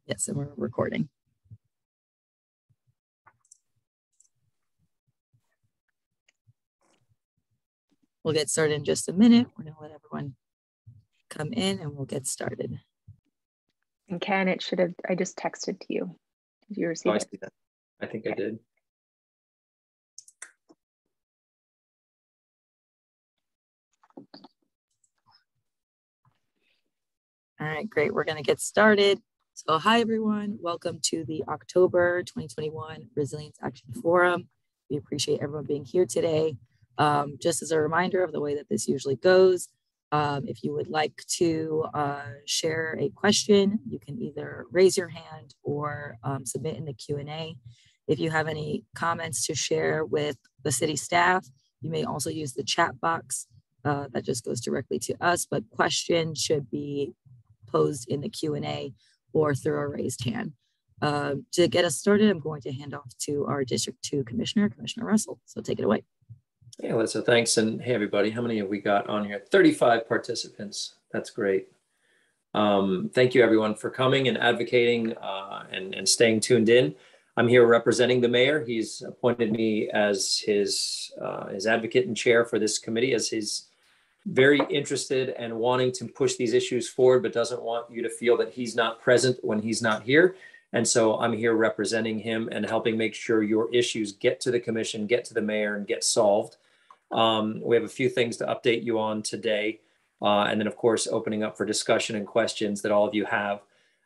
Yes, and we're recording. We'll get started in just a minute. We're going to let everyone come in and we'll get started. And Ken, it should have, I just texted to you. Did you receive it? I see that. I think I did. All right, great. We're going to get started. So hi, everyone. Welcome to the October 2021 Resilience Action Forum. We appreciate everyone being here today. Just as a reminder of the way that this usually goes, if you would like to share a question, you can either raise your hand or submit in the Q&A. If you have any comments to share with the city staff, you may also use the chat box. That just goes directly to us, but questions should be posed in the Q&A or through a raised hand. To get us started, I'm going to hand off to our District 2 Commissioner, Commissioner Russell. So take it away. Hey, Alyssa, thanks. And hey, everybody, how many have we got on here? 35 participants. That's great. Thank you, everyone, for coming and advocating and staying tuned in. I'm here representing the mayor. He's appointed me as his advocate and chair for this committee, as he's very interested and wanting to push these issues forward, but doesn't want you to feel that he's not present when he's not here. And so I'm here representing him and helping make sure your issues get to the commission, get to the mayor, and get solved. We have a few things to update you on today. And then, of course, opening up for discussion and questions that all of you have.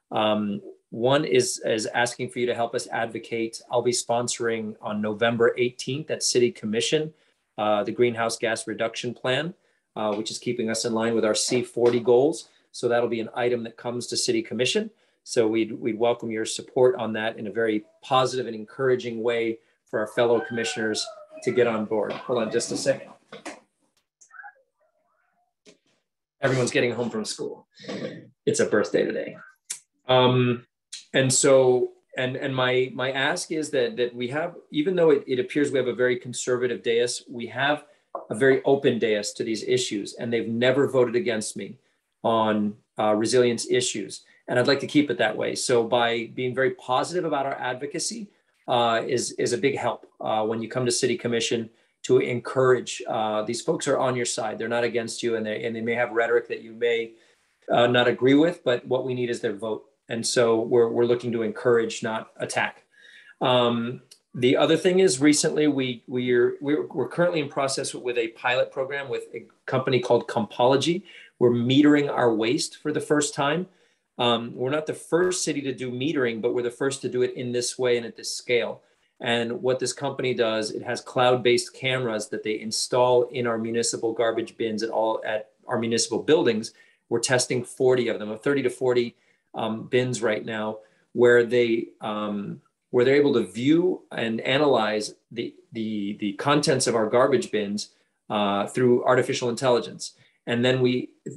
One is asking for you to help us advocate. I'll be sponsoring on November 18th at City Commission, the Greenhouse Gas Reduction Plan, which is keeping us in line with our C40 goals. So that'll be an item that comes to City Commission. So we'd welcome your support on that in a very positive and encouraging way for our fellow commissioners to get on board. Hold on just a second. Everyone's getting home from school. It's a birthday today. And so, and my ask is that we have, even though it appears we have a very conservative dais, we have a very open dais to these issues, and they've never voted against me on resilience issues. And I'd like to keep it that way. So by being very positive about our advocacy is a big help when you come to City Commission to encourage. These folks are on your side. They're not against you, and they may have rhetoric that you may not agree with, but what we need is their vote. And so we're looking to encourage, not attack. The other thing is, recently we're currently in process with a pilot program with a company called Compology. We're metering our waste for the first time. We're not the first city to do metering, but we're the first to do it in this way and at this scale. And what this company does, it has cloud-based cameras that they install in our municipal garbage bins at our municipal buildings. We're testing 40 of them, 30 to 40 bins right now, where they're able to view and analyze the contents of our garbage bins through artificial intelligence. And then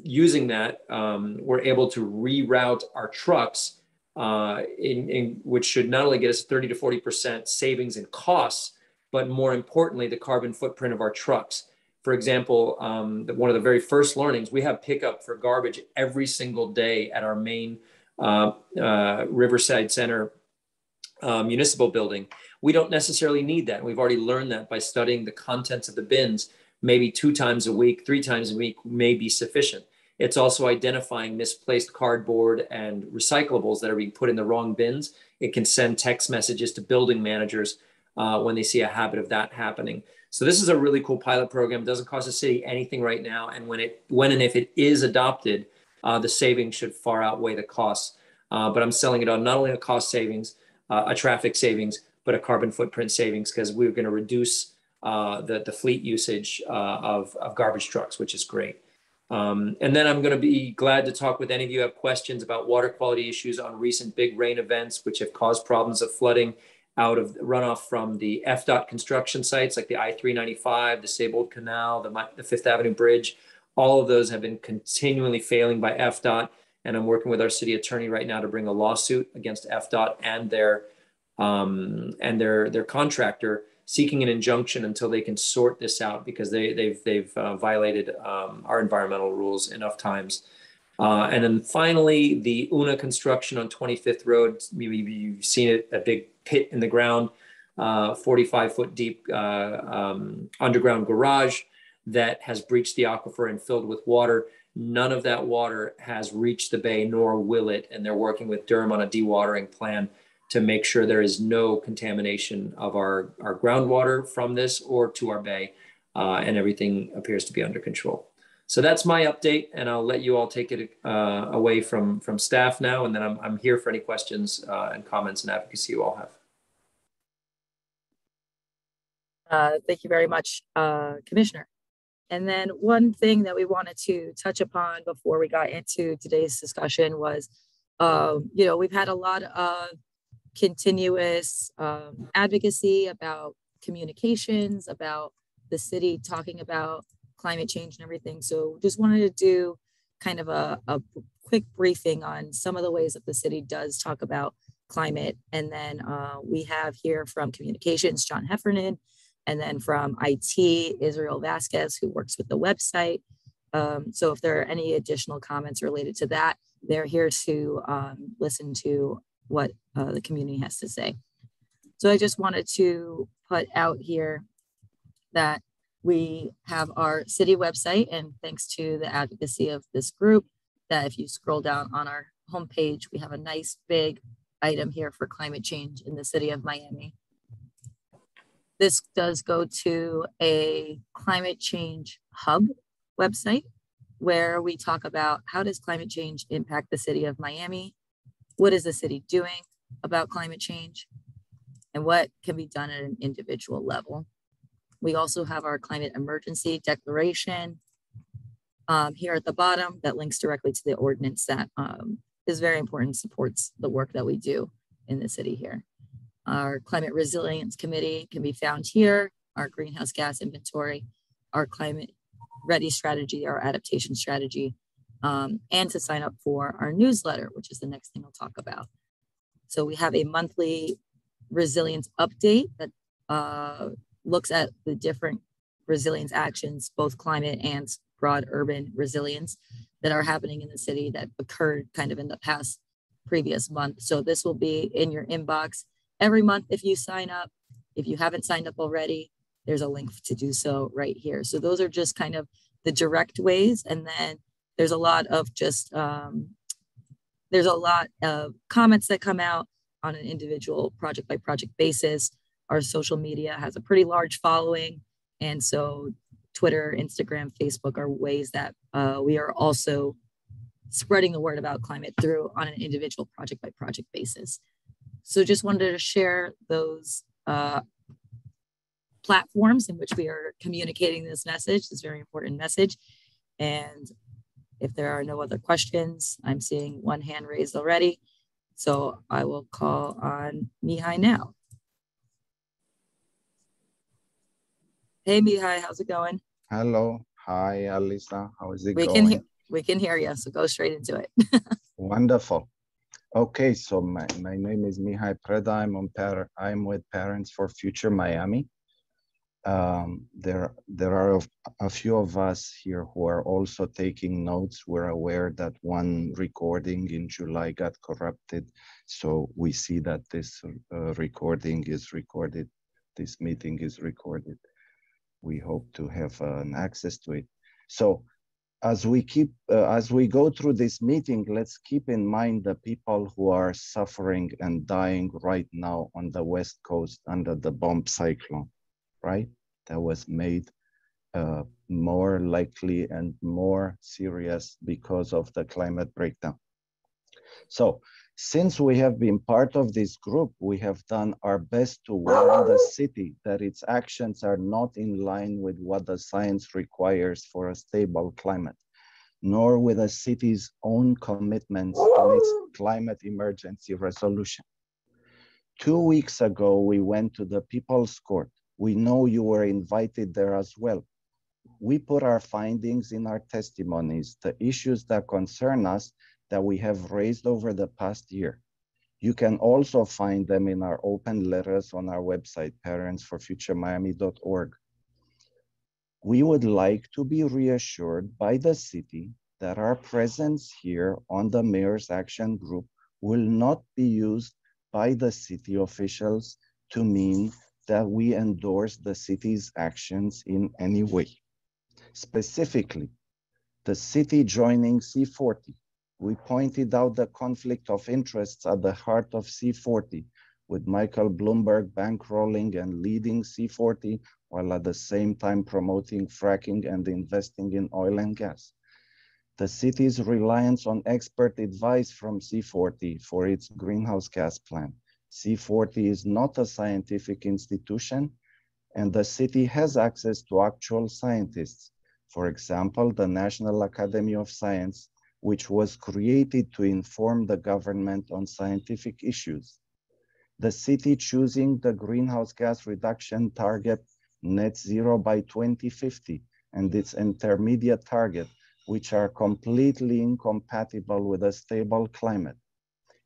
using that, we're able to reroute our trucks, which should not only get us 30 to 40% savings in costs, but more importantly, the carbon footprint of our trucks. For example, one of the very first learnings, we have pickup for garbage every single day at our main Riverside Center municipal building. We don't necessarily need that. We've already learned that by studying the contents of the bins. Maybe 2 times a week, 3 times a week may be sufficient. It's also identifying misplaced cardboard and recyclables that are being put in the wrong bins. It can send text messages to building managers when they see a habit of that happening. So this is a really cool pilot program. It doesn't cost the city anything right now. And when and if it is adopted, the savings should far outweigh the costs. But I'm selling it on not only a cost savings, a traffic savings, but a carbon footprint savings, because we're going to reduce the fleet usage of garbage trucks, which is great. And then I'm going to be glad to talk with any of you who have questions about water quality issues on recent big rain events, which have caused problems of flooding out of runoff from the FDOT construction sites like the I-395, the Sable Canal, the Fifth Avenue Bridge. All of those have been continually failing by FDOT. And I'm working with our city attorney right now to bring a lawsuit against FDOT and their contractor, seeking an injunction until they can sort this out, because they've violated our environmental rules enough times. And then finally, the Una construction on 25th Road. Maybe you've seen it, a big pit in the ground, 45-foot deep underground garage that has breached the aquifer and filled with water. None of that water has reached the bay, nor will it. And they're working with Durham on a dewatering plan to make sure there is no contamination of our groundwater from this or to our bay. And everything appears to be under control. So that's my update, and I'll let you all take it away from staff now, and then I'm here for any questions and comments and advocacy you all have. Thank you very much, Commissioner. And then one thing that we wanted to touch upon before we got into today's discussion was, we've had a lot of continuous advocacy about communications, about the city talking about climate change and everything. So just wanted to do kind of a quick briefing on some of the ways that the city does talk about climate. And then we have here from communications, John Heffernan, and then from IT, Israel Vasquez, who works with the website. So if there are any additional comments related to that, they're here to listen to what the community has to say. So I just wanted to put out here that we have our city website, and thanks to the advocacy of this group, that if you scroll down on our homepage, we have a nice big item here for climate change in the city of Miami. This does go to a climate change hub website where we talk about how does climate change impact the city of Miami? What is the city doing about climate change? And what can be done at an individual level? We also have our climate emergency declaration here at the bottom that links directly to the ordinance that is very important, supports the work that we do in the city here. Our climate resilience committee can be found here, our greenhouse gas inventory, our climate ready strategy, our adaptation strategy, and to sign up for our newsletter, which is the next thing I'll talk about. So we have a monthly resilience update that looks at the different resilience actions, both climate and broad urban resilience that are happening in the city that occurred kind of in the past previous month. So this will be in your inbox every month if you sign up. If you haven't signed up already, there's a link to do so right here. So those are just kind of the direct ways. And then there's a lot of just, there's a lot of comments that come out on an individual project by project basis. Our social media has a pretty large following. And so Twitter, Instagram, Facebook are ways that we are also spreading the word about climate through on an individual project by project basis. So just wanted to share those platforms in which we are communicating this message, this very important message. And if there are no other questions, I'm seeing one hand raised already. So I will call on Mihai now. Hey, Mihai, how's it going? Hello. Hi, Alisa. How is it going? We can hear you, so go straight into it. Wonderful. Okay, so my name is Mihai Preda. I'm with Parents for Future Miami. There are a few of us here who are also taking notes. We're aware that one recording in July got corrupted. So we see that this recording is recorded. This meeting is recorded. We hope to have an access to it. So as we go through this meeting, let's keep in mind the people who are suffering and dying right now on the West Coast under the bomb cyclone, right? That was made more likely and more serious because of the climate breakdown. So since we have been part of this group, we have done our best to warn the city that its actions are not in line with what the science requires for a stable climate, nor with the city's own commitments to its climate emergency resolution. 2 weeks ago, we went to the People's Court. We know you were invited there as well. We put our findings in our testimonies, the issues that concern us that we have raised over the past year. You can also find them in our open letters on our website, parentsforfuturemiami.org. We would like to be reassured by the city that our presence here on the Mayor's Action Group will not be used by the city officials to mean that we endorse the city's actions in any way. Specifically, the city joining C40, we pointed out the conflict of interests at the heart of C40, with Michael Bloomberg bankrolling and leading C40 while at the same time promoting fracking and investing in oil and gas. The city's reliance on expert advice from C40 for its greenhouse gas plan. C40 is not a scientific institution, and the city has access to actual scientists. For example, the National Academy of Science, which was created to inform the government on scientific issues. The city choosing the greenhouse gas reduction target net zero by 2050 and its intermediate target, which are completely incompatible with a stable climate.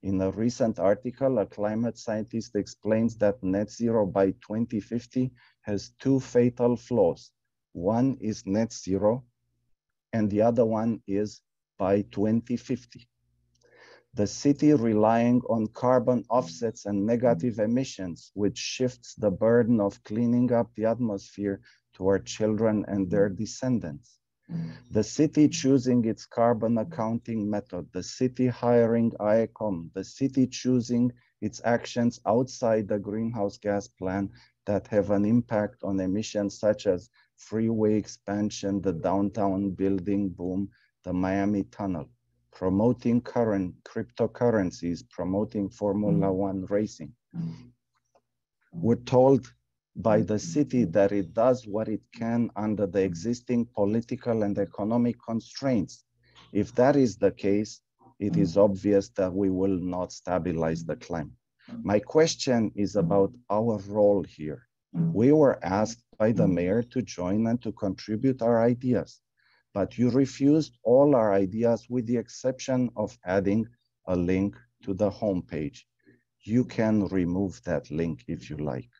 In a recent article, a climate scientist explains that net zero by 2050 has two fatal flaws. One is net zero, and the other one is by 2050. The city relying on carbon offsets and negative emissions, which shifts the burden of cleaning up the atmosphere to our children and their descendants. The city choosing its carbon accounting method, the city hiring IECOM, the city choosing its actions outside the greenhouse gas plan that have an impact on emissions such as freeway expansion, the downtown building boom, the Miami tunnel, promoting cryptocurrencies, promoting Formula One racing. We're told by the city that it does what it can under the existing political and economic constraints. If that is the case, it is obvious that we will not stabilize the climate. My question is about our role here. We were asked by the mayor to join and to contribute our ideas, but you refused all our ideas with the exception of adding a link to the homepage. You can remove that link if you like.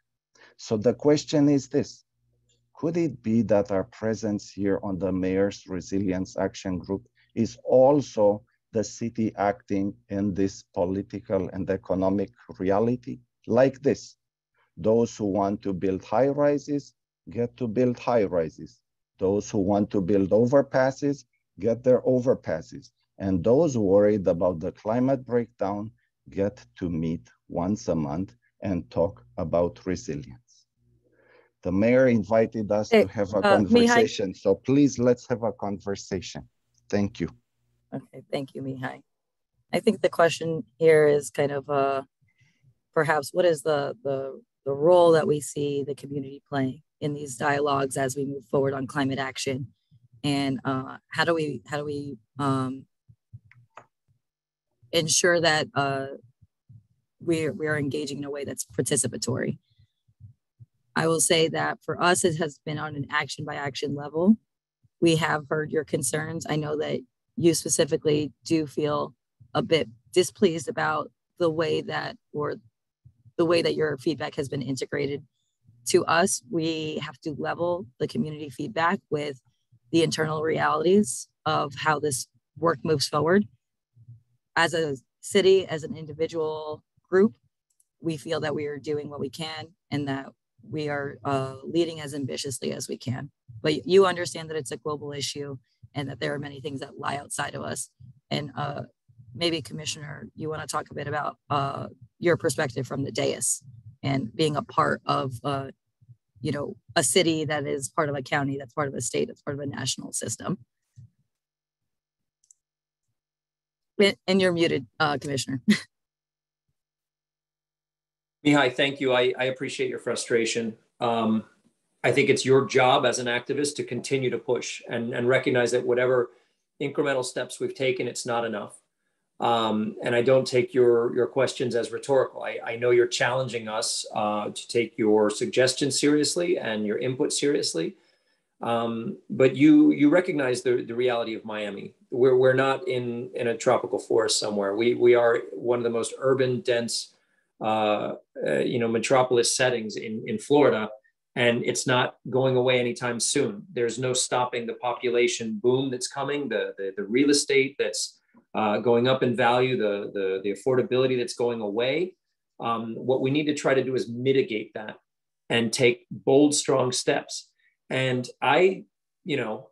So the question is this: could it be that our presence here on the Mayor's Resilience Action Group is also the city acting in this political and economic reality? Like this, those who want to build high rises get to build high rises. Those who want to build overpasses get their overpasses. And those worried about the climate breakdown get to meet once a month and talk about resilience. The mayor invited us to have a conversation. Mihai. So please, let's have a conversation. Thank you. Okay, thank you, Mihai. I think the question here is kind of perhaps what is the role that we see the community playing in these dialogues as we move forward on climate action, and how do we ensure that we are engaging in a way that's participatory. I will say that for us, it has been on an action by action level. We have heard your concerns. I know that you specifically do feel a bit displeased about the way that your feedback has been integrated. To us, we have to level the community feedback with the internal realities of how this work moves forward. As a city, as an individual group, we feel that we are doing what we can and that we are leading as ambitiously as we can. But you understand that it's a global issue and that there are many things that lie outside of us. And maybe, Commissioner, you want to talk a bit about your perspective from the dais and being a part of a city that is part of a county, that's part of a state, that's part of a national system. And you're muted, Commissioner. Mihai, thank you. I appreciate your frustration. I think it's your job as an activist to continue to push and recognize that whatever incremental steps we've taken, it's not enough. And I don't take your questions as rhetorical. I know you're challenging us to take your suggestions seriously and your input seriously. But you recognize the reality of Miami. We're not in a tropical forest somewhere. We are one of the most urban, dense, metropolis settings in Florida. and it's not going away anytime soon. There's no stopping the population boom that's coming, the real estate that's going up in value, the affordability that's going away. What we need to try to do is mitigate that and take bold, strong steps. And I will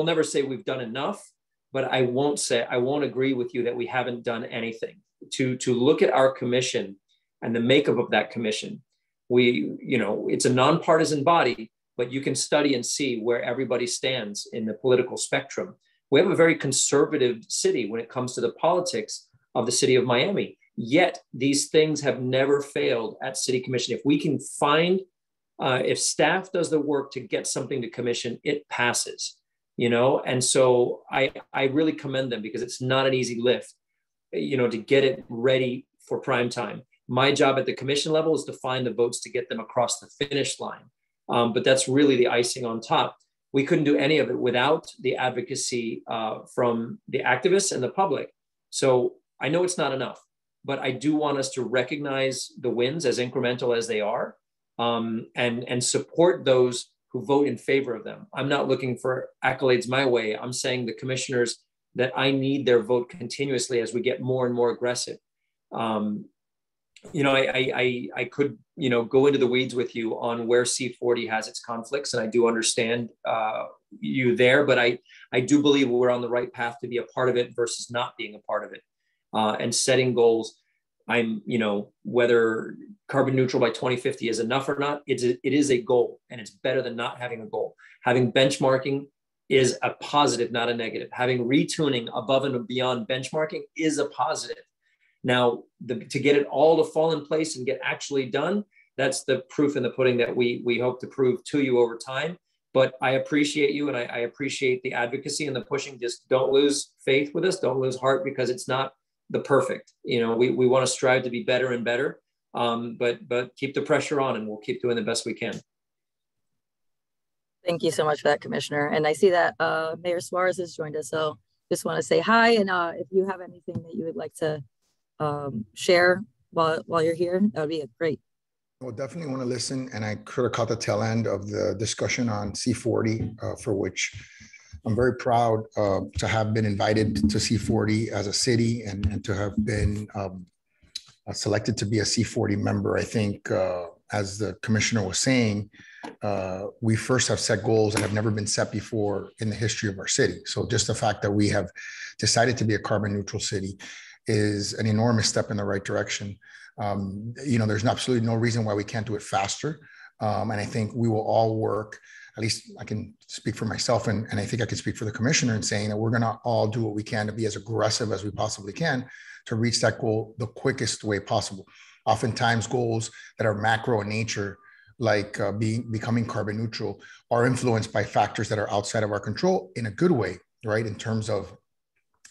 never say we've done enough, but I won't agree with you that we haven't done anything. To look at our commission and the makeup of that commission, it's a nonpartisan body, but you can study and see where everybody stands in the political spectrum. We have a very conservative city when it comes to the politics of the city of Miami. Yet these things have never failed at city commission. If we can find, if staff does the work to get something to commission, it passes, And so I really commend them, because it's not an easy lift, to get it ready for prime time. My job at the commission level is to find the votes to get them across the finish line. But that's really the icing on top. We couldn't do any of it without the advocacy from the activists and the public. So I know it's not enough, but I do want us to recognize the wins, as incremental as they are, and support those who vote in favor of them. I'm not looking for accolades my way. I'm saying the commissioners that I need their vote continuously as we get more and more aggressive. I could, go into the weeds with you on where C40 has its conflicts, and I do understand you there, but I do believe we're on the right path to be a part of it versus not being a part of it, and setting goals. Whether carbon neutral by 2050 is enough or not, it is a goal, and it's better than not having a goal. Having benchmarking is a positive, not a negative. Having retuning above and beyond benchmarking is a positive. Now, to get it all to fall in place and get actually done, that's the proof in the pudding that we hope to prove to you over time. But I appreciate you, and I appreciate the advocacy and the pushing. Just don't lose faith with us. Don't lose heart, because it's not the perfect. We want to strive to be better and better, but keep the pressure on, and we'll keep doing the best we can. Thank you so much for that, Commissioner. And I see that Mayor Suarez has joined us. So just want to say hi. And if you have anything that you would like to share while you're here, that would be great. Well, definitely want to listen. And I could have caught the tail end of the discussion on C40, for which I'm very proud to have been invited to C40 as a city, and to have been selected to be a C40 member. I think, as the commissioner was saying, we first have set goals that have never been set before in the history of our city. So just the fact that we have decided to be a carbon neutral city is an enormous step in the right direction. There's absolutely no reason why we can't do it faster. And I think we will all work, at least I can speak for myself, and I think I can speak for the commissioner in saying that we're going to all do what we can to be as aggressive as we possibly can to reach that goal the quickest way possible. Oftentimes goals that are macro in nature, like becoming carbon neutral, are influenced by factors that are outside of our control in a good way, right? In terms of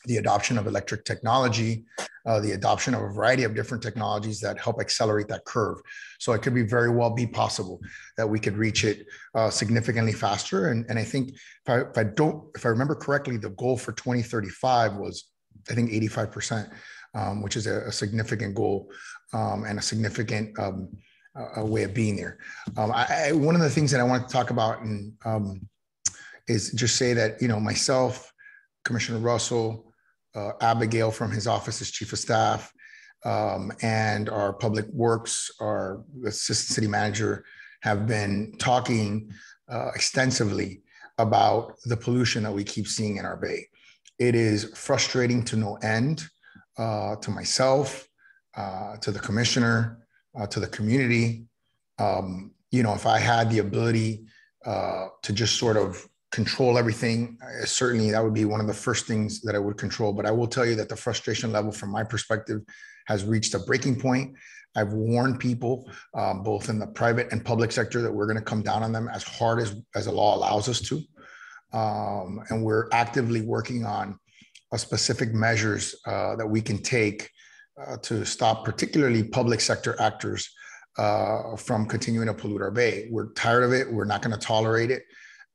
the adoption of electric technology, the adoption of a variety of different technologies that help accelerate that curve. So it could be very well be possible that we could reach it significantly faster. And I think if I remember correctly, the goal for 2035 was, I think, 85%, which is a significant goal and a significant way of being there. One of the things that I want to talk about is just say that, myself, Commissioner Russell, Abigail from his office as chief of staff, and our public works, our assistant city manager, have been talking extensively about the pollution that we keep seeing in our bay. It is frustrating to no end, to myself, to the commissioner, to the community. If I had the ability to just sort of control everything, certainly that would be one of the first things that I would control. But I will tell you that the frustration level from my perspective has reached a breaking point. I've warned people, both in the private and public sector, that we're going to come down on them as hard as the law allows us to. And we're actively working on specific measures that we can take to stop particularly public sector actors from continuing to pollute our bay. We're tired of it. We're not going to tolerate it.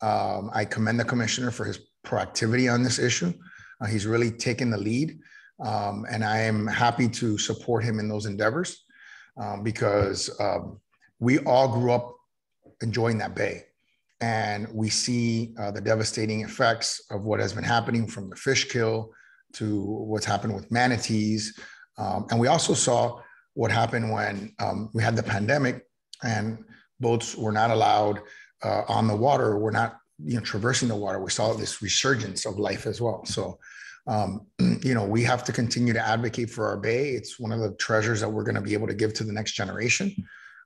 I commend the commissioner for his proactivity on this issue. He's really taken the lead, and I am happy to support him in those endeavors because we all grew up enjoying that bay. And we see the devastating effects of what has been happening from the fish kill to what's happened with manatees. And we also saw what happened when we had the pandemic and boats were not allowed on the water, were not traversing the water. We saw this resurgence of life as well. So, we have to continue to advocate for our bay. It's one of the treasures that we're going to be able to give to the next generation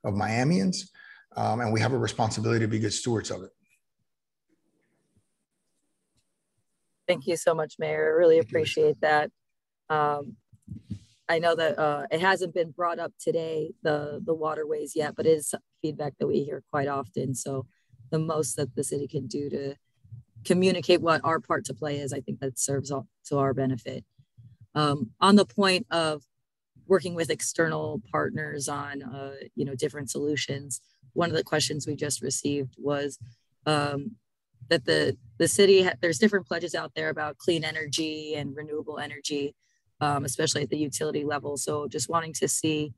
of Miamians. And we have a responsibility to be good stewards of it. Thank you so much, Mayor. I really appreciate that. I know that it hasn't been brought up today, the waterways yet, but it is feedback that we hear quite often. So the most that the city can do to communicate what our part to play is, I think that serves to our benefit. On the point of working with external partners on, different solutions, one of the questions we just received was that the city, there's different pledges out there about clean energy and renewable energy, especially at the utility level. So just wanting to see,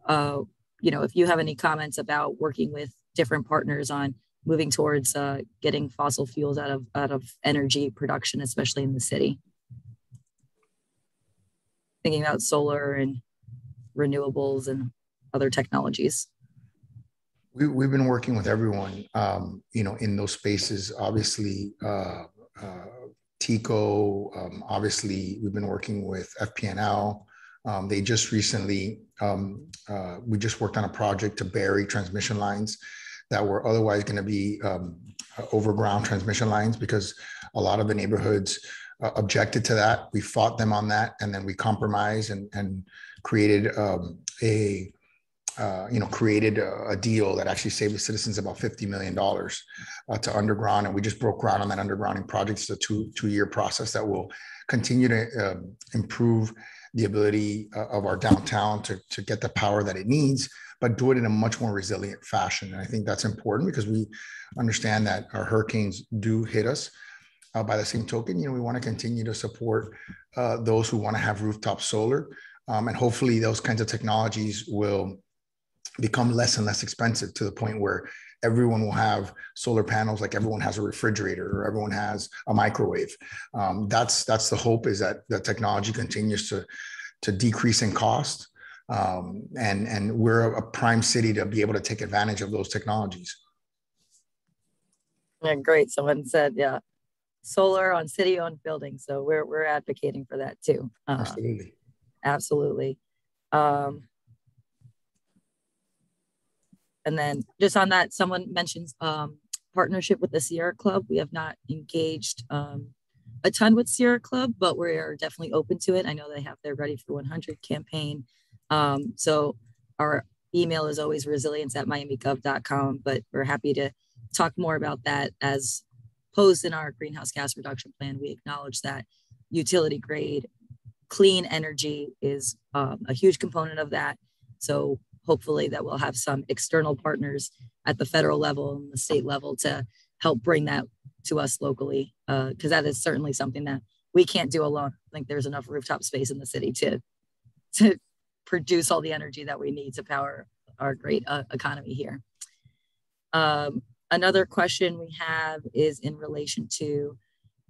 if you have any comments about working with different partners on moving towards getting fossil fuels out of energy production, especially in the city. Thinking about solar and renewables and other technologies. We've been working with everyone, in those spaces. Obviously, TECO. Obviously, we've been working with FPNL. They just recently, we just worked on a project to bury transmission lines that were otherwise going to be overground transmission lines, because a lot of the neighborhoods objected to that. We fought them on that, and then we compromised and created created a deal that actually saved the citizens about $50 million to underground. And we just broke ground on that undergrounding project. It's a two-year process that will continue to improve the ability of our downtown to get the power that it needs, but do it in a much more resilient fashion. And I think that's important because we understand that our hurricanes do hit us. By the same token, we want to continue to support those who want to have rooftop solar. And hopefully those kinds of technologies will become less and less expensive to the point where everyone will have solar panels, like everyone has a refrigerator or everyone has a microwave. That's the hope, is that the technology continues to decrease in cost. And we're a prime city to be able to take advantage of those technologies. Yeah, great. Someone said, yeah, solar on city-owned buildings. So we're advocating for that too. Absolutely. Absolutely. And then just on that, someone mentions partnership with the Sierra Club. We have not engaged a ton with Sierra Club, but we're definitely open to it. I know they have their Ready for 100 campaign. So our email is always resilience@miamigov.com, but we're happy to talk more about that. As posed in our greenhouse gas reduction plan, we acknowledge that utility grade clean energy is a huge component of that. So hopefully that we'll have some external partners at the federal level and the state level to help bring that to us locally, because that is certainly something that we can't do alone. I think there's enough rooftop space in the city to produce all the energy that we need to power our great economy here. Another question we have is in relation to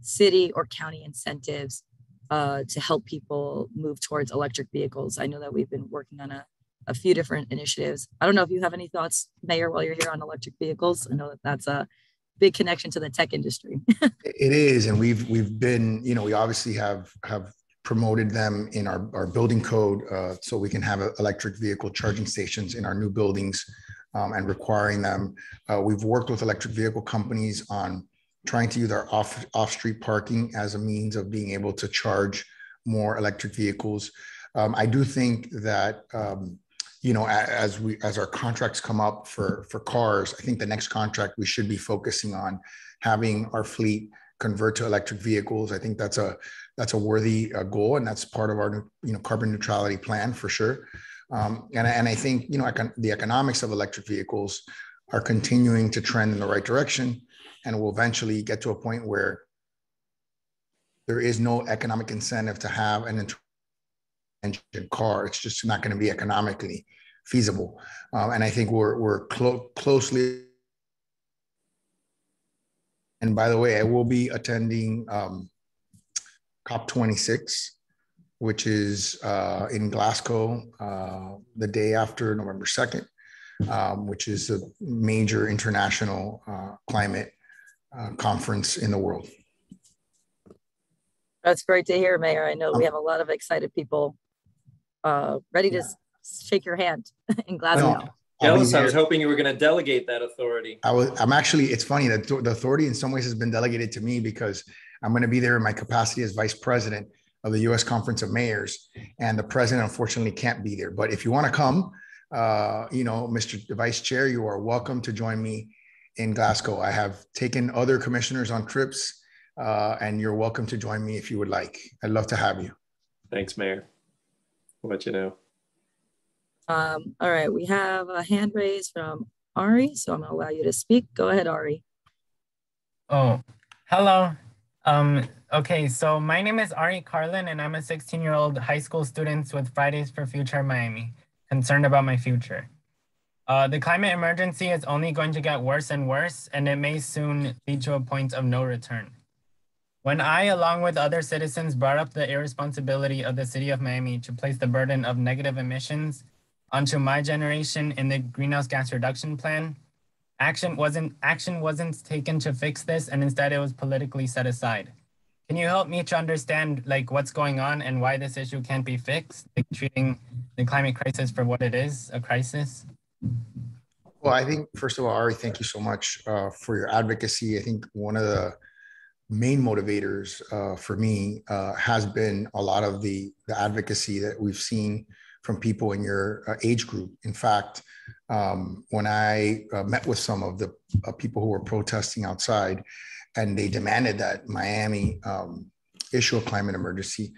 city or county incentives to help people move towards electric vehicles. I know that we've been working on a few different initiatives. I don't know if you have any thoughts, Mayor, while you're here on electric vehicles. I know that that's a big connection to the tech industry. It is, and we've been, we obviously have promoted them in our building code, so we can have electric vehicle charging stations in our new buildings, and requiring them. We've worked with electric vehicle companies on trying to use our off-street parking as a means of being able to charge more electric vehicles. I do think that as our contracts come up for cars, I think the next contract we should be focusing on having our fleet convert to electric vehicles. I think that's a worthy goal, and that's part of our carbon neutrality plan for sure. And I think the economics of electric vehicles are continuing to trend in the right direction, and will eventually get to a point where there is no economic incentive to have an engine car. It's just not going to be economically feasible. And I think we're closely. And by the way, I will be attending COP26, which is in Glasgow the day after November 2nd, which is a major international climate conference in the world. That's great to hear, Mayor. I know we have a lot of excited people ready to shake your hand in Glasgow. Jealous, I was hoping you were going to delegate that authority. I'm actually, it's funny that the authority in some ways has been delegated to me because I'm going to be there in my capacity as vice president of the U.S. Conference of Mayors, and the president unfortunately can't be there. But if you want to come, Mr. Vice Chair, you are welcome to join me in Glasgow. I have taken other commissioners on trips, and you're welcome to join me if you would like. I'd love to have you. Thanks, Mayor. I'll let you know. All right, we have a hand raised from Ari, so I'm going to allow you to speak. Go ahead, Ari. Oh, hello. Okay, so my name is Ari Carlin, and I'm a 16-year-old high school student with Fridays for Future Miami, concerned about my future. The climate emergency is only going to get worse and worse, and it may soon lead to a point of no return. When I, along with other citizens, brought up the irresponsibility of the city of Miami to place the burden of negative emissions onto my generation in the greenhouse gas reduction plan, action wasn't taken to fix this, and instead it was politically set aside. Can you help me to understand what's going on and why this issue can't be fixed, treating the climate crisis for what it is, a crisis? Well, I think, first of all, Ari, thank you so much for your advocacy. I think one of the main motivators for me has been a lot of the advocacy that we've seen from people in your age group. In fact, when I met with some of the people who were protesting outside, and they demanded that Miami issue a climate emergency,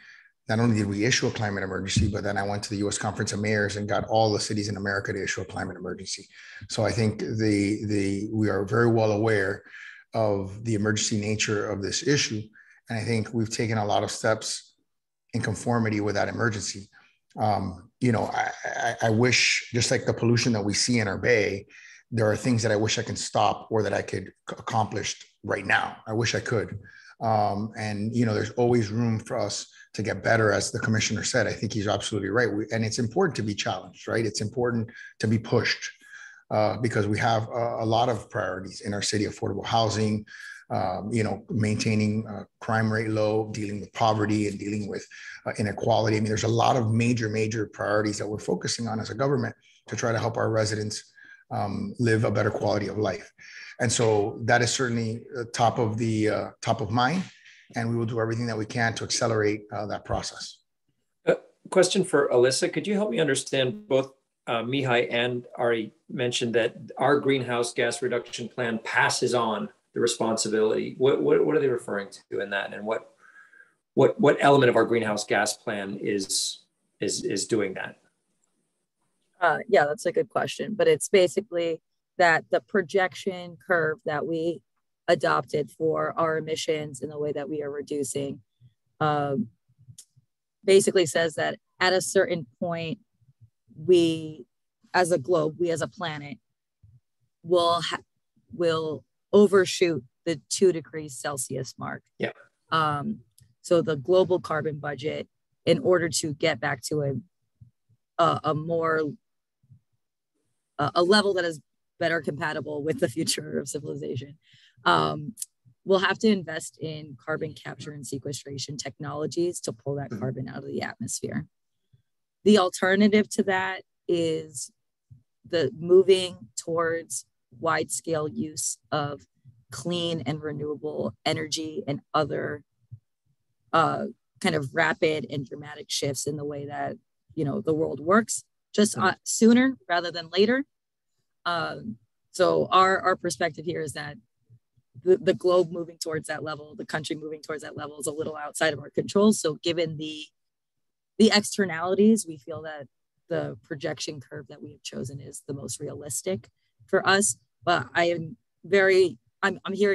not only did we issue a climate emergency, but then I went to the U.S. Conference of Mayors and got all the cities in America to issue a climate emergency. So I think we are very well aware of the emergency nature of this issue. And I think we've taken a lot of steps in conformity with that emergency. I wish, just like the pollution that we see in our bay, there are things that I wish I can stop or that I could accomplish right now. I wish I could. There's always room for us to get better, as the commissioner said. I think he's absolutely right. And it's important to be challenged, right? It's important to be pushed because we have a lot of priorities in our city: affordable housing, maintaining crime rate low, dealing with poverty, and dealing with inequality. I mean, there's a lot of major priorities that we're focusing on as a government to try to help our residents live a better quality of life. And so that is certainly top of mind, and we will do everything that we can to accelerate that process. Question for Alyssa. Could you help me understand, both Mihai and Ari mentioned that our greenhouse gas reduction plan passes on the responsibility. What are they referring to in that, and what element of our greenhouse gas plan is doing that? Yeah, that's a good question, but it's basically that the projection curve that we adopted for our emissions and the way that we are reducing basically says that at a certain point, we as a globe, we as a planet will overshoot the 2 degrees Celsius mark. Yeah. So the global carbon budget, in order to get back to a level that is better compatible with the future of civilization, we'll have to invest in carbon capture and sequestration technologies to pull that carbon out of the atmosphere. The alternative to that is the moving towards wide-scale use of clean and renewable energy and other kind of rapid and dramatic shifts in the way that the world works, just sooner rather than later. So our perspective here is that the globe moving towards that level, the country moving towards that level, is a little outside of our control. So given the externalities, we feel that the projection curve that we have chosen is the most realistic for us. But I'm hearing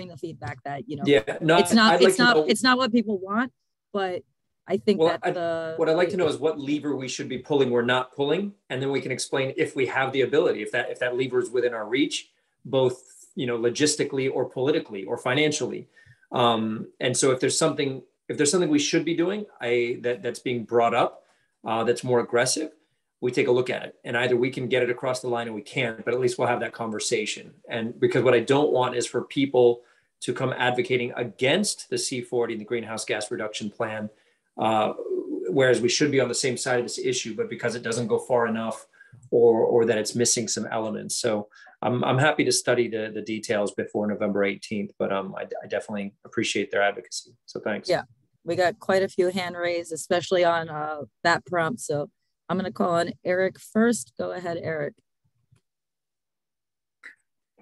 the feedback that it's not what people want, but I think Well, that what I'd like to know is what lever we should be pulling or not pulling, and then we can explain if we have the ability, if that lever is within our reach, both logistically or politically or financially. And so if there's something we should be doing, that's being brought up, that's more aggressive, we take a look at it, and either we can get it across the line or we can't, but at least we'll have that conversation. And because what I don't want is for people to come advocating against the C40 and the greenhouse gas reduction plan, whereas we should be on the same side of this issue, but because it doesn't go far enough, or that it's missing some elements. So I'm happy to study the details before November 18th, but I definitely appreciate their advocacy. So thanks. Yeah, we got quite a few hand raised, especially on that prompt. So I'm going to call on Eric first. Go ahead, Eric.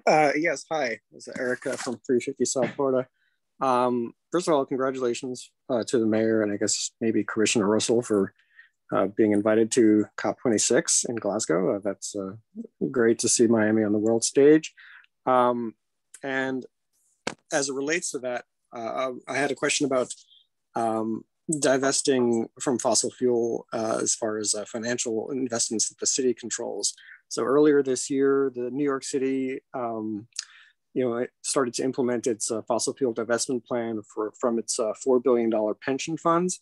Yes, hi. This is Eric from 350 South Florida. First of all, congratulations to the mayor and I guess maybe Commissioner Russell for being invited to COP26 in Glasgow. That's great to see Miami on the world stage. And as it relates to that, I had a question about divesting from fossil fuel as far as financial investments that the city controls. So earlier this year, the New York City, it started to implement its fossil fuel divestment plan from its $4 billion pension funds.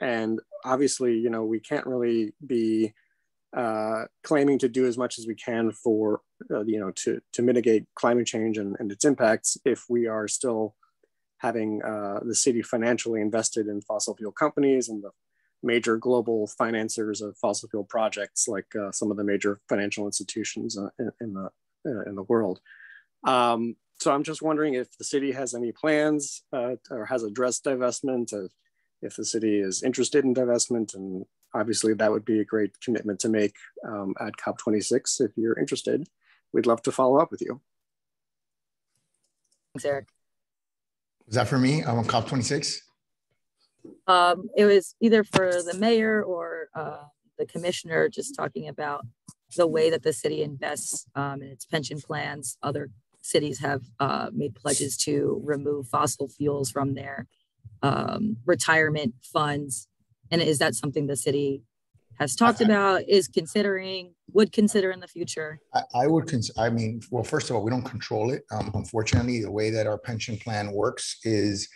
And obviously, we can't really be claiming to do as much as we can for, to mitigate climate change and its impacts if we are still having the city financially invested in fossil fuel companies and the major global financiers of fossil fuel projects, like some of the major financial institutions in the world. So I'm just wondering if the city has any plans or has addressed divestment, if the city is interested in divestment, and obviously that would be a great commitment to make at COP26. If you're interested, we'd love to follow up with you. Thanks, Eric. Is that for me? I'm on COP26. It was either for the mayor or the commissioner, just talking about the way that the city invests in its pension plans. Other cities have made pledges to remove fossil fuels from their retirement funds. And is that something the city has talked about, is considering, would consider in the future? I would well, first of all, we don't control it. Unfortunately, the way that our pension plan works is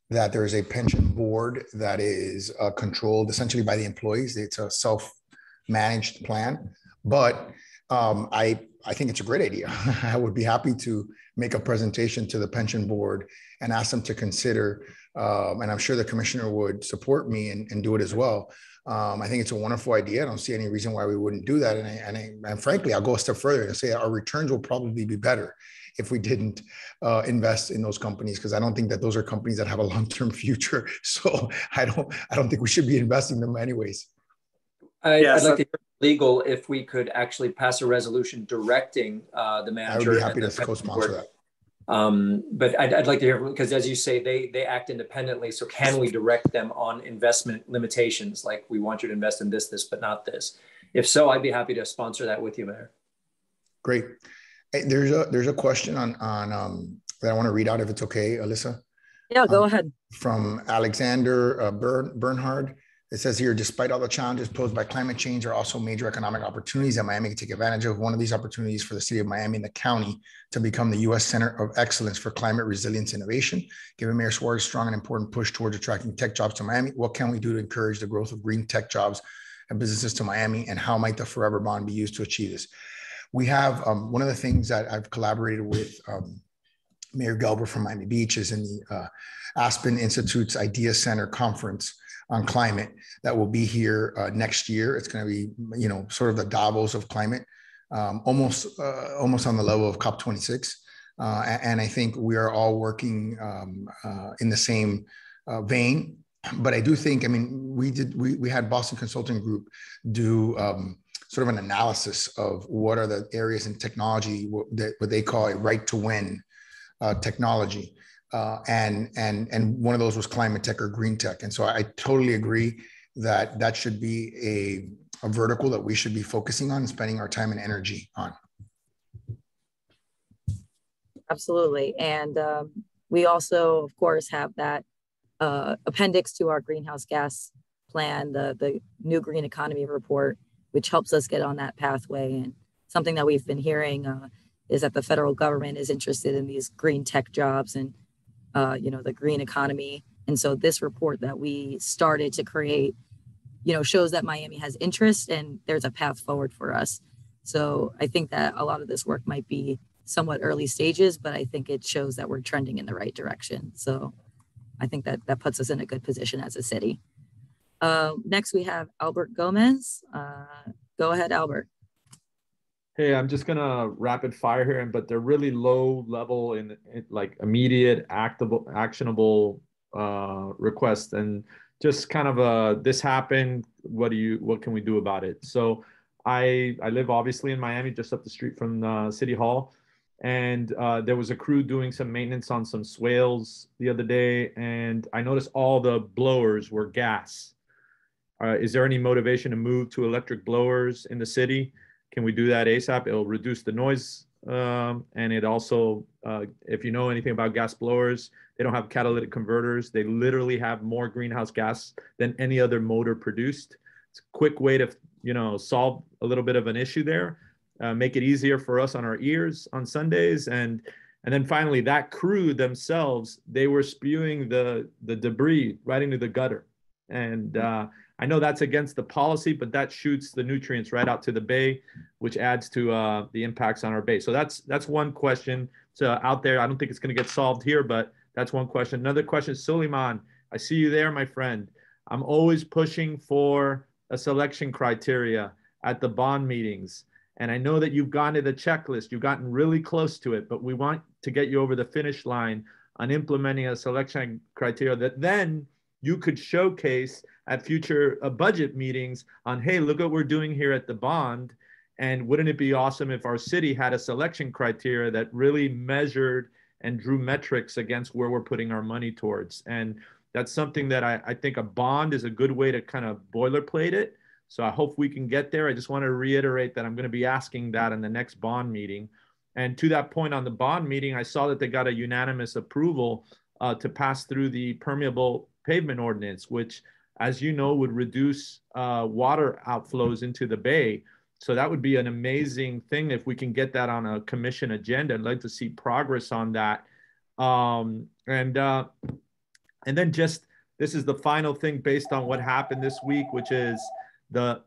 that there is a pension board that is controlled essentially by the employees. It's a self-managed plan, but I think it's a great idea. I would be happy to make a presentation to the pension board and ask them to consider, and I'm sure the commissioner would support me and do it as well. I think it's a wonderful idea. I don't see any reason why we wouldn't do that. And frankly, I'll go a step further and say our returns will probably be better if we didn't invest in those companies, because I don't think that those are companies that have a long-term future. So I don't think we should be investing in them anyways. I'd like to hear legal if we could actually pass a resolution directing the manager. I would be happy to co-sponsor that. But I'd like to hear, because as you say, they act independently. So can we direct them on investment limitations? Like, we want you to invest in this, but not this. If so, I'd be happy to sponsor that with you, Mayor. Great. Hey, there's a question on that I want to read out, if it's okay, Alyssa. Yeah, go ahead. From Alexander Bernhard. It says here, despite all the challenges posed by climate change, there are also major economic opportunities that Miami can take advantage of. One of these opportunities for the city of Miami and the county to become the U.S. Center of Excellence for Climate Resilience Innovation. Given Mayor Suarez's strong and important push towards attracting tech jobs to Miami, what can we do to encourage the growth of green tech jobs and businesses to Miami, and how might the Forever Bond be used to achieve this? We have one of the things that I've collaborated with Mayor Gelber from Miami Beach is in the Aspen Institute's Idea Center Conference on climate that will be here next year. It's going to be, sort of the Davos of climate, almost on the level of COP26. And I think we are all working in the same vein. But I do think, we had Boston Consulting Group do sort of an analysis of what are the areas in technology, what they call a right to win technology. And one of those was climate tech or green tech. And so I totally agree that should be a vertical that we should be focusing on and spending our time and energy on. Absolutely. And we also, of course, have that appendix to our greenhouse gas plan, the new green economy report, which helps us get on that pathway. And something that we've been hearing is that the federal government is interested in these green tech jobs and the green economy. And so this report that we started to create, shows that Miami has interest and there's a path forward for us. So I think that a lot of this work might be somewhat early stages, but I think it shows that we're trending in the right direction. So I think that puts us in a good position as a city. Next, we have Albert Gomez. Go ahead, Albert. Hey, I'm just gonna rapid fire here, but they're really low level in like immediate actionable requests, and just kind of this happened. What can we do about it? So I live obviously in Miami, just up the street from City Hall, and there was a crew doing some maintenance on some swales the other day, and I noticed all the blowers were gas. Is there any motivation to move to electric blowers in the city? Can we do that ASAP? It'll reduce the noise. And it also, if you know anything about gas blowers, they don't have catalytic converters. They literally have more greenhouse gas than any other motor produced. It's a quick way to, solve a little bit of an issue there, make it easier for us on our ears on Sundays. And then finally, that crew themselves, they were spewing the debris right into the gutter. And I know that's against the policy, but that shoots the nutrients right out to the bay, which adds to the impacts on our bay. So that's one question. So out there, I don't think it's going to get solved here, but that's one question. Another question, Suleiman, I see you there, my friend. I'm always pushing for a selection criteria at the bond meetings. And I know that you've gone to the checklist, you've gotten really close to it, but we want to get you over the finish line on implementing a selection criteria that then you could showcase at future budget meetings on, hey, look what we're doing here at the bond. And wouldn't it be awesome if our city had a selection criteria that really measured and drew metrics against where we're putting our money towards? And that's something that I think a bond is a good way to kind of boilerplate it. So I hope we can get there. I just want to reiterate that I'm going to be asking that in the next bond meeting. And to that point on the bond meeting, I saw that they got a unanimous approval to pass through the permeable pavement ordinance, which, as you know, would reduce water outflows into the bay. So that would be an amazing thing if we can get that on a commission agenda. I'd like to see progress on that. And then just, this is the final thing based on what happened this week, which is the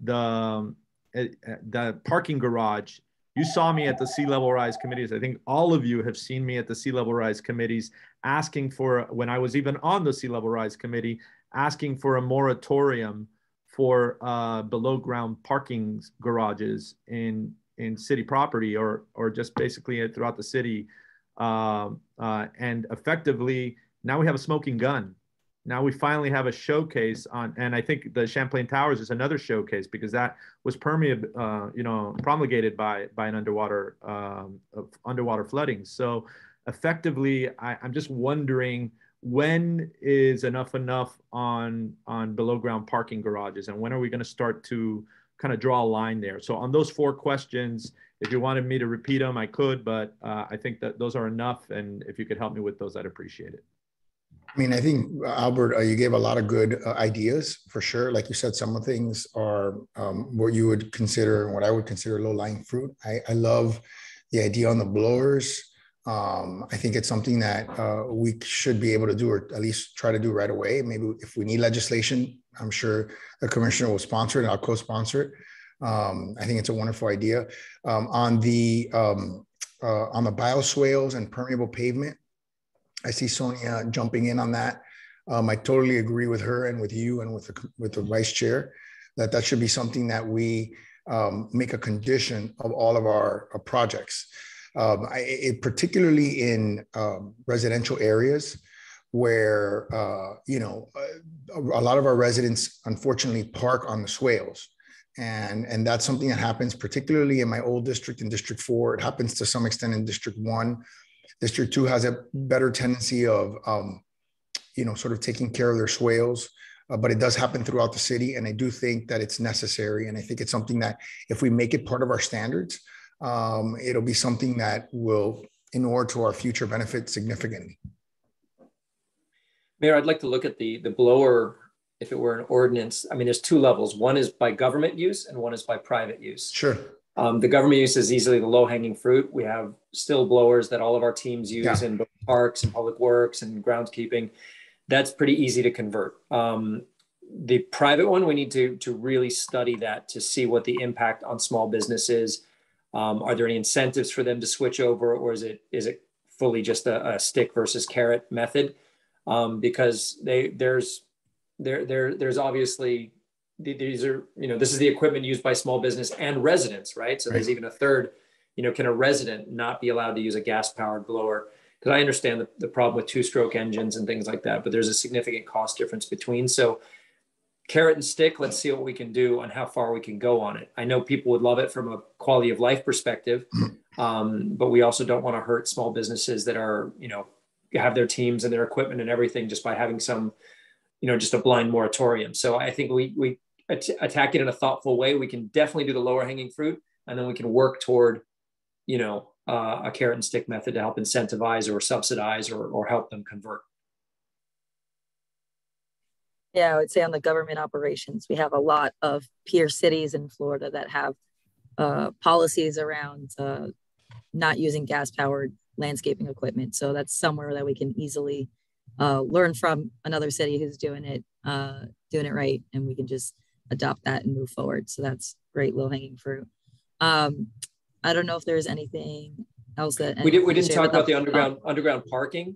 parking garage. You saw me at the Sea Level Rise committees. I think all of you have seen me at the Sea Level Rise committees asking for, when I was even on the Sea Level Rise committee, asking for a moratorium for below ground parking garages in city property or just basically throughout the city. And effectively, now we have a smoking gun. Now we finally have a showcase on, and I think the Champlain Towers is another showcase because that was promulgated by an underwater flooding. So effectively, I'm just wondering, when is enough on below ground parking garages, and when are we going to start to kind of draw a line there? So on those 4 questions, if you wanted me to repeat them, I could, but I think that those are enough. And if you could help me with those, I'd appreciate it. I mean, I think, Albert, you gave a lot of good ideas for sure. Like you said, some of the things are what you would consider and what I would consider low-lying fruit. I love the idea on the blowers. I think it's something that we should be able to do, or at least try to do right away. Maybe if we need legislation, I'm sure the commissioner will sponsor it and I'll co-sponsor it. I think it's a wonderful idea. On the bioswales and permeable pavement, I see Sonia jumping in on that. I totally agree with her and with you and with the vice chair that should be something that we make a condition of all of our projects. Particularly in residential areas where, a lot of our residents unfortunately park on the swales. And that's something that happens particularly in my old district, in District 4. It happens to some extent in District 1. District 2 has a better tendency of, sort of taking care of their swales, but it does happen throughout the city. And I do think that it's necessary. And I think it's something that if we make it part of our standards, it'll be something that will inure to our future benefit significantly. Mayor, I'd like to look at the blower, if it were an ordinance. I mean, there's two levels. One is by government use and one is by private use. Sure. The government use is easily the low-hanging fruit. We have still blowers that all of our teams use in both parks and public works and groundskeeping. That's pretty easy to convert. The private one, we need to really study that to see what the impact on small business is. Are there any incentives for them to switch over, or is it fully just a stick versus carrot method? Because there's obviously, these are, this is the equipment used by small business and residents, right? So there's even a third, can a resident not be allowed to use a gas powered blower? Because I understand the problem with 2-stroke engines and things like that, but there's a significant cost difference between. So carrot and stick, let's see what we can do and how far we can go on it. I know people would love it from a quality of life perspective, but we also don't want to hurt small businesses that are, have their teams and their equipment and everything just by having some, just a blind moratorium. So I think we attack it in a thoughtful way. We can definitely do the lower hanging fruit, and then we can work toward, a carrot and stick method to help incentivize or subsidize or help them convert. Yeah, I would say on the government operations, we have a lot of peer cities in Florida that have policies around not using gas-powered landscaping equipment. So that's somewhere that we can easily learn from another city who's doing it right, and we can just adopt that and move forward. So that's great low-hanging fruit. I don't know if there's anything else that we didn't talk about the underground parking.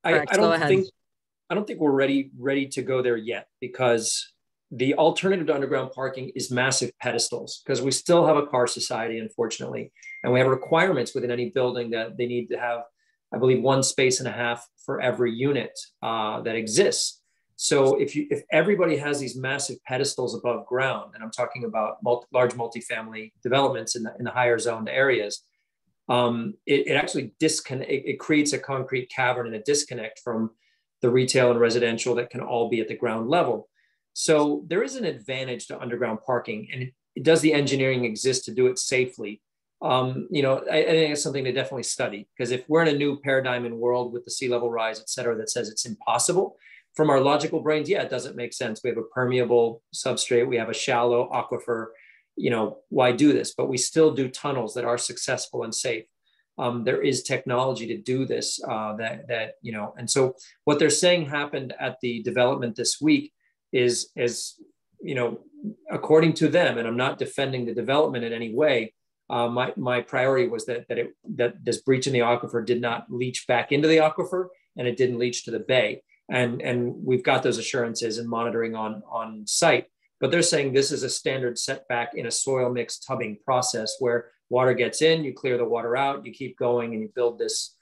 I don't think we're ready to go there yet, because the alternative to underground parking is massive pedestals, because we still have a car society, unfortunately, and we have requirements within any building that they need to have, I believe, 1.5 spaces for every unit that exists. So if everybody has these massive pedestals above ground, and I'm talking about large multifamily developments in the higher zoned areas, it actually it creates a concrete cavern and a disconnect from the retail and residential that can all be at the ground level. So there is an advantage to underground parking, and does the engineering exist to do it safely? I think it's something to definitely study, because if we're in a new paradigm in world with the sea level rise, et cetera, that says it's impossible, from our logical brains, yeah, it doesn't make sense. We have a permeable substrate, we have a shallow aquifer, why do this? But we still do tunnels that are successful and safe. There is technology to do this and so what they're saying happened at the development this week is according to them, and I'm not defending the development in any way, my priority was that this breach in the aquifer did not leach back into the aquifer, and it didn't leach to the bay. And we've got those assurances and monitoring on site, but they're saying this is a standard setback in a soil mix tubbing process where water gets in, you clear the water out, you keep going, and you build this,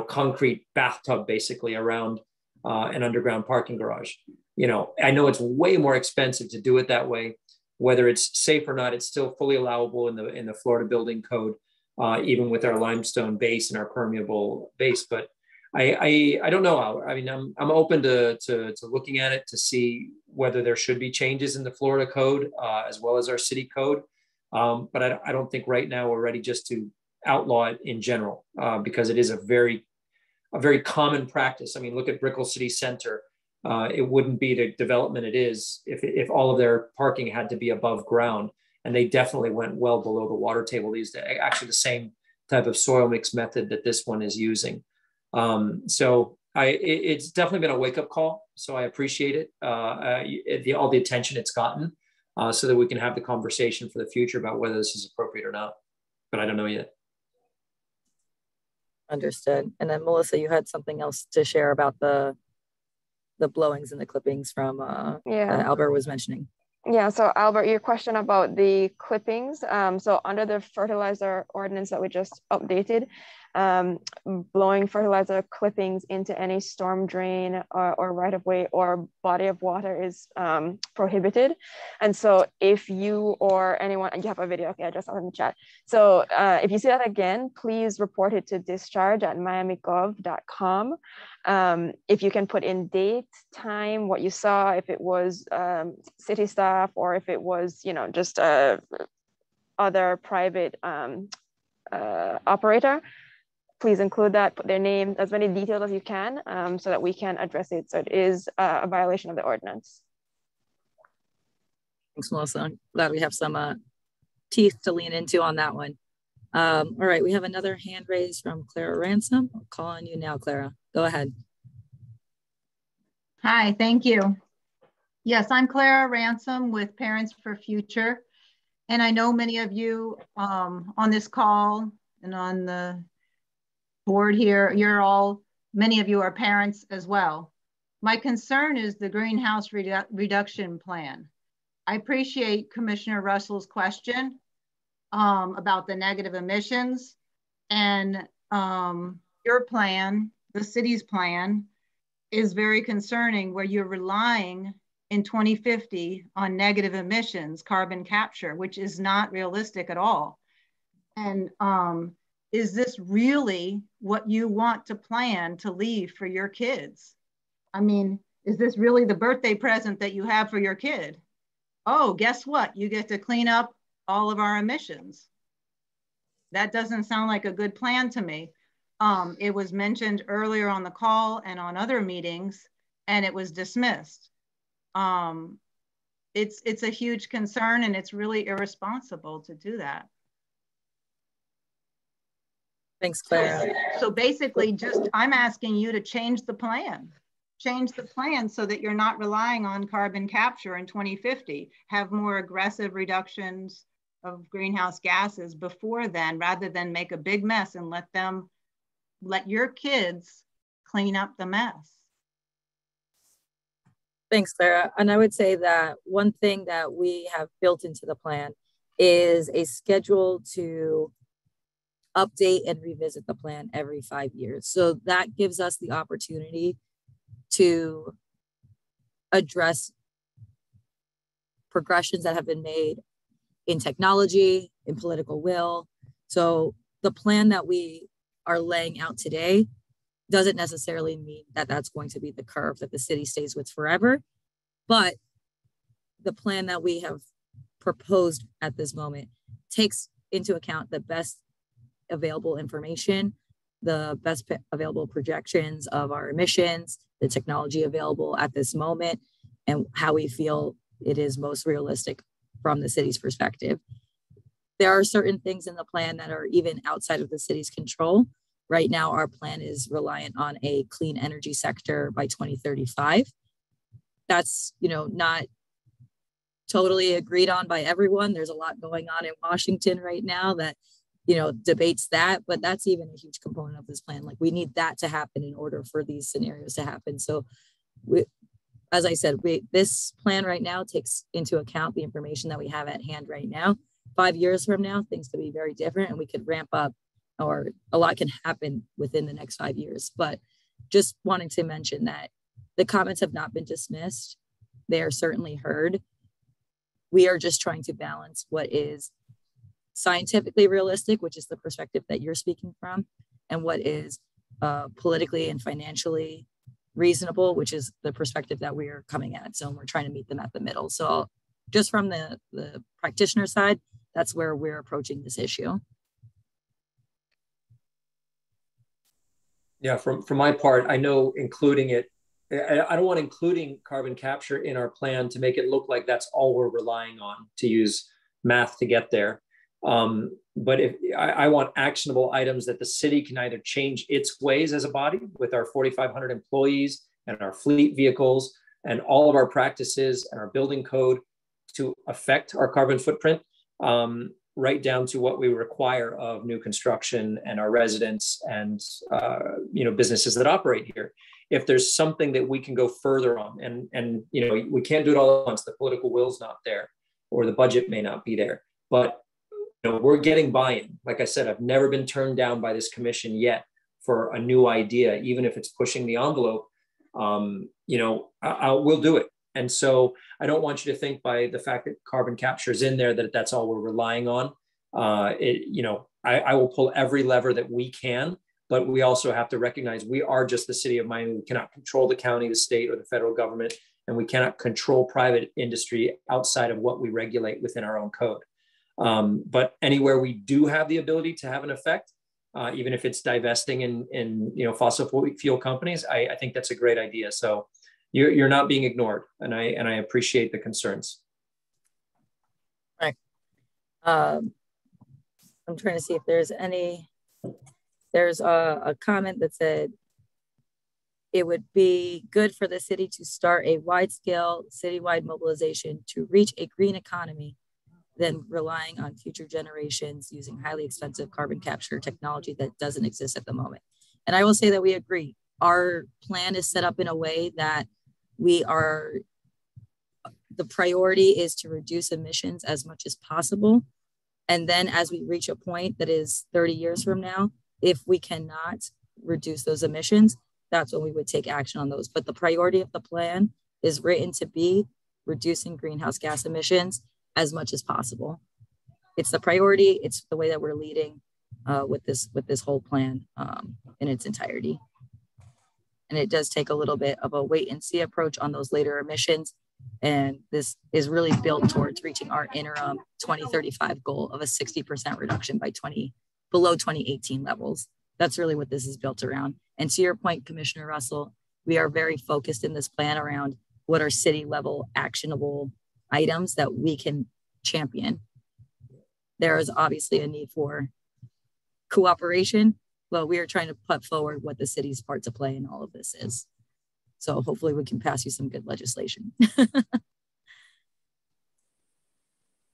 concrete bathtub basically around an underground parking garage. I know it's way more expensive to do it that way. Whether it's safe or not, it's still fully allowable in the Florida Building Code, even with our limestone base and our permeable base. But I don't know. I mean, I'm open to looking at it to see whether there should be changes in the Florida code as well as our city code. But I don't think right now we're ready just to outlaw it in general, because it is a very common practice. I mean, look at Brickell City Center. It wouldn't be the development it is if all of their parking had to be above ground, and they definitely went well below the water table. These actually the same type of soil mix method that this one is using. So it's definitely been a wake up call. So I appreciate it, all the attention it's gotten, so that we can have the conversation for the future about whether this is appropriate or not. But I don't know yet. Understood. And then Melissa, you had something else to share about the blowings and the clippings from Albert was mentioning. Yeah, so Albert, your question about the clippings. So under the fertilizer ordinance that we just updated, blowing fertilizer clippings into any storm drain or right-of-way or body of water is prohibited. And so if you or anyone, and you have a video, okay, I just saw it in the chat. So if you see that again, please report it to discharge@miamigov.com. If you can put in date, time, what you saw, if it was city staff or if it was, just other private operator, please include that, put their name, as many details as you can, so that we can address it. So it is a violation of the ordinance. Thanks, Melissa. I'm glad we have some teeth to lean into on that one. All right, we have another hand raised from Clara Ransom. I'll call on you now, Clara. Go ahead. Hi, thank you. Yes, I'm Clara Ransom with Parents for Future. And I know many of you on this call and on the board here, many of you are parents as well. My concern is the greenhouse reduction plan. I appreciate Commissioner Russell's question about the negative emissions, and your plan, the city's plan, is very concerning, where you're relying in 2050 on negative emissions, carbon capture, which is not realistic at all. And is this really what you want to plan to leave for your kids? I mean, is this really the birthday present that you have for your kid? Oh, guess what? You get to clean up all of our emissions. That doesn't sound like a good plan to me. It was mentioned earlier on the call and on other meetings, and it was dismissed. It's a huge concern, and it's really irresponsible to do that. Thanks, Clara. So basically, I'm asking you to change the plan. Change the plan so that you're not relying on carbon capture in 2050. Have more aggressive reductions of greenhouse gases before then, rather than make a big mess and let your kids clean up the mess. Thanks, Clara. And I would say that one thing that we have built into the plan is a schedule to update and revisit the plan every 5 years. So that gives us the opportunity to address progressions that have been made in technology, in political will. So the plan that we are laying out today doesn't necessarily mean that that's going to be the curve that the city stays with forever. But the plan that we have proposed at this moment takes into account the best available information, the best available projections of our emissions, the technology available at this moment, and how we feel it is most realistic from the city's perspective. There are certain things in the plan that are even outside of the city's control. Right now, our plan is reliant on a clean energy sector by 2035. That's, not totally agreed on by everyone. There's a lot going on in Washington right now that, debates that, but that's even a huge component of this plan. Like, we need that to happen in order for these scenarios to happen. So as I said, this plan right now takes into account the information that we have at hand right now. 5 years from now, things could be very different, and we could ramp up, or a lot can happen within the next 5 years. But just wanting to mention that the comments have not been dismissed. They are certainly heard. We are just trying to balance what is scientifically realistic, which is the perspective that you're speaking from, and what is politically and financially reasonable, which is the perspective that we are coming at. So we're trying to meet them at the middle. So just from the practitioner side, that's where we're approaching this issue. Yeah, from my part, I know including it, I don't want including carbon capture in our plan to make it look like that's all we're relying on, to use math to get there. But if I want actionable items that the city can either change its ways as a body with our 4,500 employees and our fleet vehicles and all of our practices and our building code to affect our carbon footprint, right down to what we require of new construction and our residents and businesses that operate here. If there's something that we can go further on, and we can't do it all at once. The political will's not there, or the budget may not be there. But we're getting buy-in. Like I said, I've never been turned down by this commission yet for a new idea, even if it's pushing the envelope. We'll do it. And so I don't want you to think by the fact that carbon capture is in there that that's all we're relying on. I will pull every lever that we can, but we also have to recognize we are just the city of Miami. We cannot control the county, the state, or the federal government, and we cannot control private industry outside of what we regulate within our own code. But anywhere we do have the ability to have an effect, even if it's divesting in fossil fuel companies. I think that's a great idea. So you're not being ignored, and I appreciate the concerns. Right. I'm trying to see if there's a comment that said it would be good for the city to start a wide-scale citywide mobilization to reach a green economy than relying on future generations using highly expensive carbon capture technology that doesn't exist at the moment. And I will say that we agree. Our plan is set up in a way that the priority is to reduce emissions as much as possible. And then as we reach a point that is 30 years from now, if we cannot reduce those emissions, that's when we would take action on those. But the priority of the plan is written to be reducing greenhouse gas emissions as much as possible. It's the priority. It's the way that we're leading with this whole plan in its entirety. And it does take a little bit of a wait and see approach on those later emissions. And this is really built towards reaching our interim 2035 goal of a 60% reduction by below 2018 levels. That's really what this is built around. And to your point, Commissioner Russell, we are very focused in this plan around what are city level actionable items that we can champion. There is obviously a need for cooperation, but we are trying to put forward what the city's part to play in all of this is. So hopefully we can pass you some good legislation.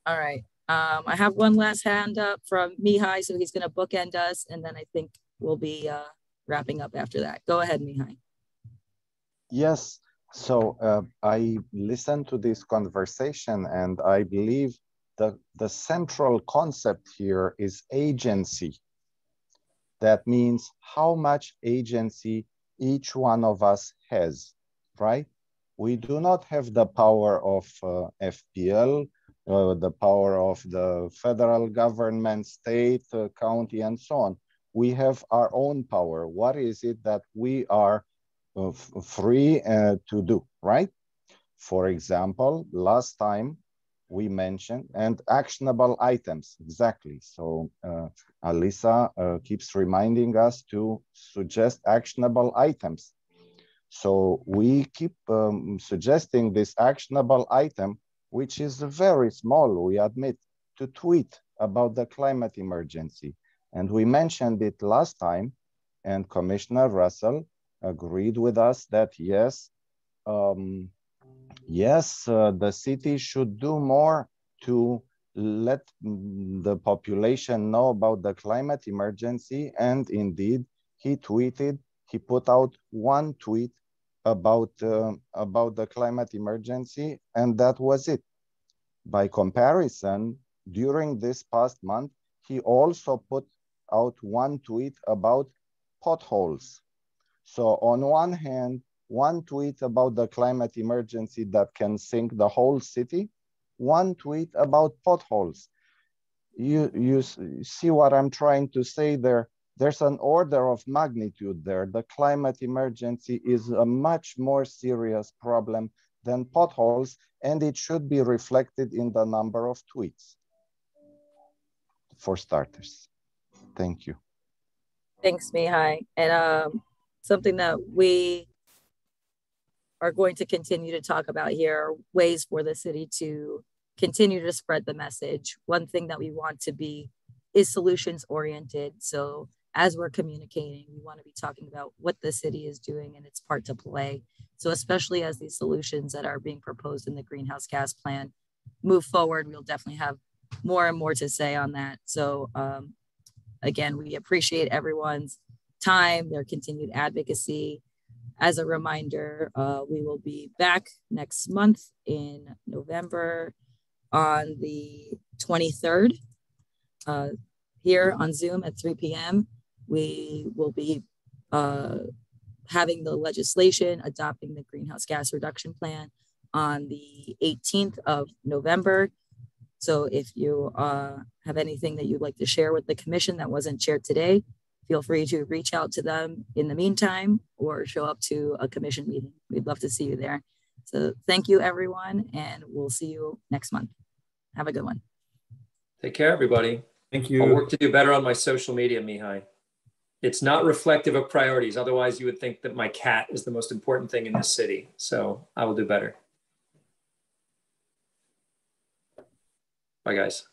All right. I have one last hand up from Mihai, so he's going to bookend us, and then I think we'll be wrapping up after that. Go ahead, Mihai. Yes. So I listened to this conversation, and I believe the central concept here is agency. That means how much agency each one of us has, right? We do not have the power of FPL, the power of the federal government, state, county, and so on. We have our own power. What is it that we are free to do, right? For example, last time we mentioned, and actionable items, exactly. So Alisa keeps reminding us to suggest actionable items. So we keep suggesting this actionable item, which is very small, we admit, to tweet about the climate emergency. And we mentioned it last time, and Commissioner Russell agreed with us that yes, the city should do more to let the population know about the climate emergency. And indeed, he put out one tweet about the climate emergency, and that was it. By comparison, during this past month, he also put out one tweet about potholes. So on one hand, one tweet about the climate emergency that can sink the whole city, one tweet about potholes. You see what I'm trying to say there? There's an order of magnitude there. The climate emergency is a much more serious problem than potholes, and it should be reflected in the number of tweets, for starters. Thank you. Thanks, Mihai. And something that we are going to continue to talk about here are ways for the city to continue to spread the message. One thing that we want to be is solutions oriented. So as we're communicating, we want to be talking about what the city is doing and its part to play. So especially as these solutions that are being proposed in the greenhouse gas plan move forward, we'll definitely have more and more to say on that. So again, we appreciate everyone's time, their continued advocacy. As a reminder, we will be back next month in November on the 23rd here on Zoom at 3 p.m. We will be having the legislation adopting the greenhouse gas reduction plan on the 18th of November. So if you have anything that you'd like to share with the commission that wasn't shared today, feel free to reach out to them in the meantime or show up to a commission meeting. We'd love to see you there. So thank you, everyone, and we'll see you next month. Have a good one. Take care, everybody. Thank you. I'll work to do better on my social media, Mihai. It's not reflective of priorities. Otherwise, you would think that my cat is the most important thing in this city. So I will do better. Bye, guys.